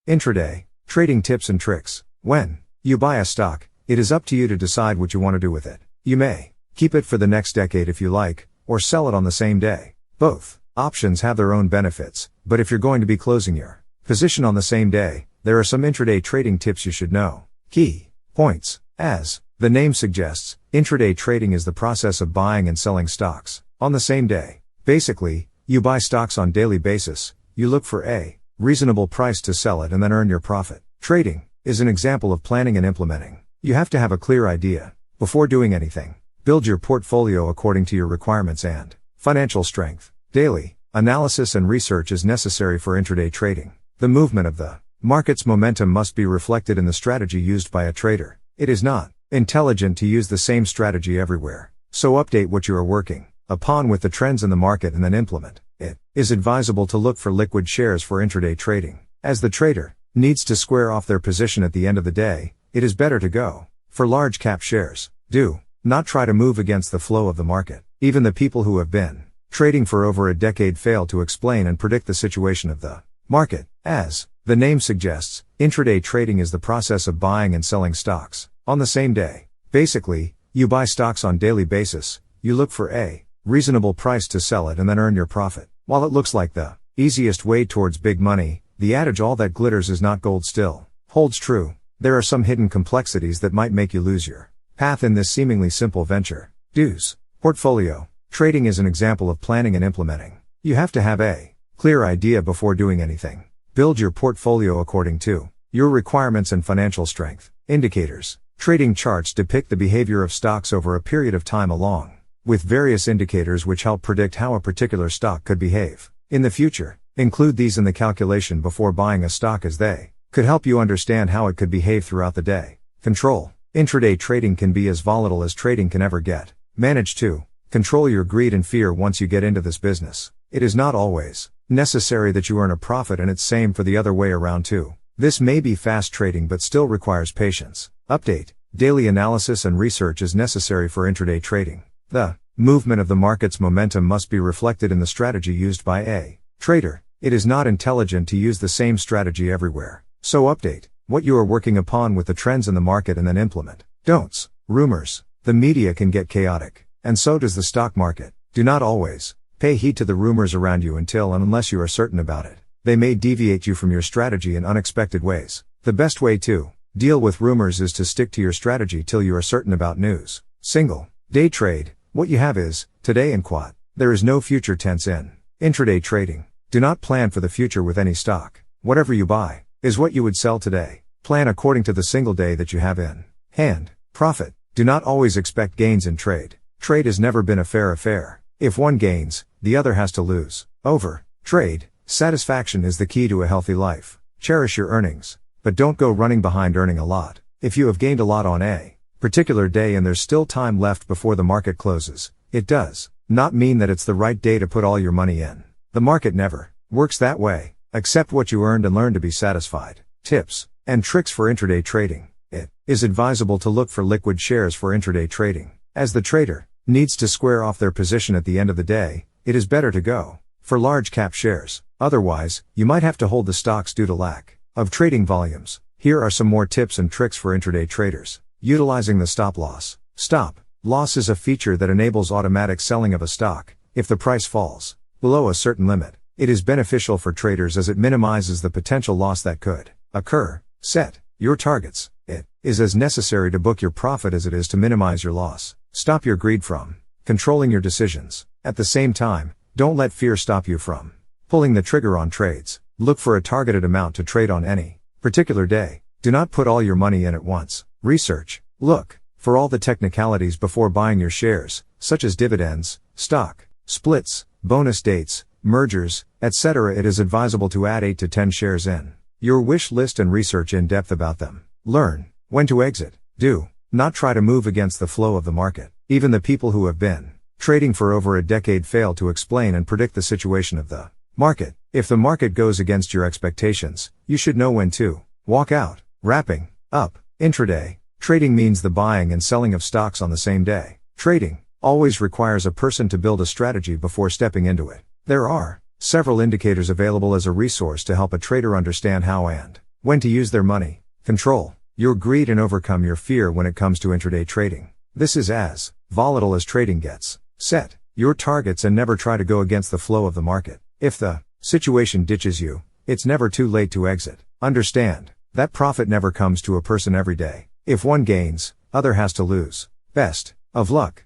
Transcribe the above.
Intraday, trading tips and tricks. When you buy a stock, it is up to you to decide what you want to do with it. You may keep it for the next decade if you like, or sell it on the same day. Both options have their own benefits, but if you're going to be closing your position on the same day, there are some intraday trading tips you should know. Key points. As the name suggests, intraday trading is the process of buying and selling stocks on the same day. Basically, you buy stocks on daily basis, you look for a reasonable price to sell it and then earn your profit. Trading is an example of planning and implementing. You have to have a clear idea before doing anything. Build your portfolio according to your requirements and financial strength. Daily analysis and research is necessary for intraday trading. The movement of the market's momentum must be reflected in the strategy used by a trader. It is not intelligent to use the same strategy everywhere. So update what you are working upon with the trends in the market and then implement. It is advisable to look for liquid shares for intraday trading. As the trader needs to square off their position at the end of the day, it is better to go for large cap shares. Do not try to move against the flow of the market. Even the people who have been trading for over a decade fail to explain and predict the situation of the market. As the name suggests, intraday trading is the process of buying and selling stocks on the same day. Basically, you buy stocks on daily basis, you look for a reasonable price to sell it and then earn your profit. While it looks like the easiest way towards big money, the adage all that glitters is not gold still holds true. There are some hidden complexities that might make you lose your path in this seemingly simple venture. Do's. Portfolio trading is an example of planning and implementing. You have to have a clear idea before doing anything. Build your portfolio according to your requirements and financial strength. Indicators. Trading charts depict the behavior of stocks over a period of time along with various indicators which help predict how a particular stock could behave in the future. Include these in the calculation before buying a stock as they could help you understand how it could behave throughout the day. Control. Intraday trading can be as volatile as trading can ever get. Manage to control your greed and fear once you get into this business. It is not always necessary that you earn a profit, and it's same for the other way around too. This may be fast trading but still requires patience. Update. Daily analysis and research is necessary for intraday trading. The movement of the market's momentum must be reflected in the strategy used by a trader. It is not intelligent to use the same strategy everywhere. So update what you are working upon with the trends in the market and then implement. Don'ts. Rumors. The media can get chaotic, and so does the stock market. Do not always pay heed to the rumors around you until and unless you are certain about it. They may deviate you from your strategy in unexpected ways. The best way to deal with rumors is to stick to your strategy till you are certain about news. Single day trade. What you have is today and quat. There is no future tense in intraday trading. Do not plan for the future with any stock. Whatever you buy is what you would sell today. Plan according to the single day that you have in hand. Profit. Do not always expect gains in trade. Trade has never been a fair affair. If one gains, the other has to lose. Over trade. Satisfaction is the key to a healthy life. Cherish your earnings, but don't go running behind earning a lot. If you have gained a lot on a particular day and there's still time left before the market closes, it does not mean that it's the right day to put all your money in. The market never works that way. Accept what you earned and learn to be satisfied. Tips and tricks for intraday trading. It is advisable to look for liquid shares for intraday trading. As the trader needs to square off their position at the end of the day, it is better to go for large cap shares. Otherwise, you might have to hold the stocks due to lack of trading volumes. Here are some more tips and tricks for intraday traders. Utilizing the stop loss. Stop loss is a feature that enables automatic selling of a stock if the price falls below a certain limit. It is beneficial for traders as it minimizes the potential loss that could occur. Set your targets. It is as necessary to book your profit as it is to minimize your loss. Stop your greed from controlling your decisions. At the same time, don't let fear stop you from pulling the trigger on trades. Look for a targeted amount to trade on any particular day. Do not put all your money in at once. Research. Look for all the technicalities before buying your shares, such as dividends, stock splits, bonus dates, mergers, etc. It is advisable to add 8 to 10 shares in your wish list and research in depth about them. Learn when to exit. Do not try to move against the flow of the market. Even the people who have been trading for over a decade fail to explain and predict the situation of the market. If the market goes against your expectations, you should know when to walk out. Wrapping up. Intraday trading means the buying and selling of stocks on the same day. Trading always requires a person to build a strategy before stepping into it. There are several indicators available as a resource to help a trader understand how and When to use their money. Control your greed and overcome your fear when it comes to intraday trading. This is as volatile as trading gets. Set your targets and never try to go against the flow of the market. If the situation ditches you, it's never too late to exit. Understand that profit never comes to a person every day. If one gains, other has to lose. Best of luck.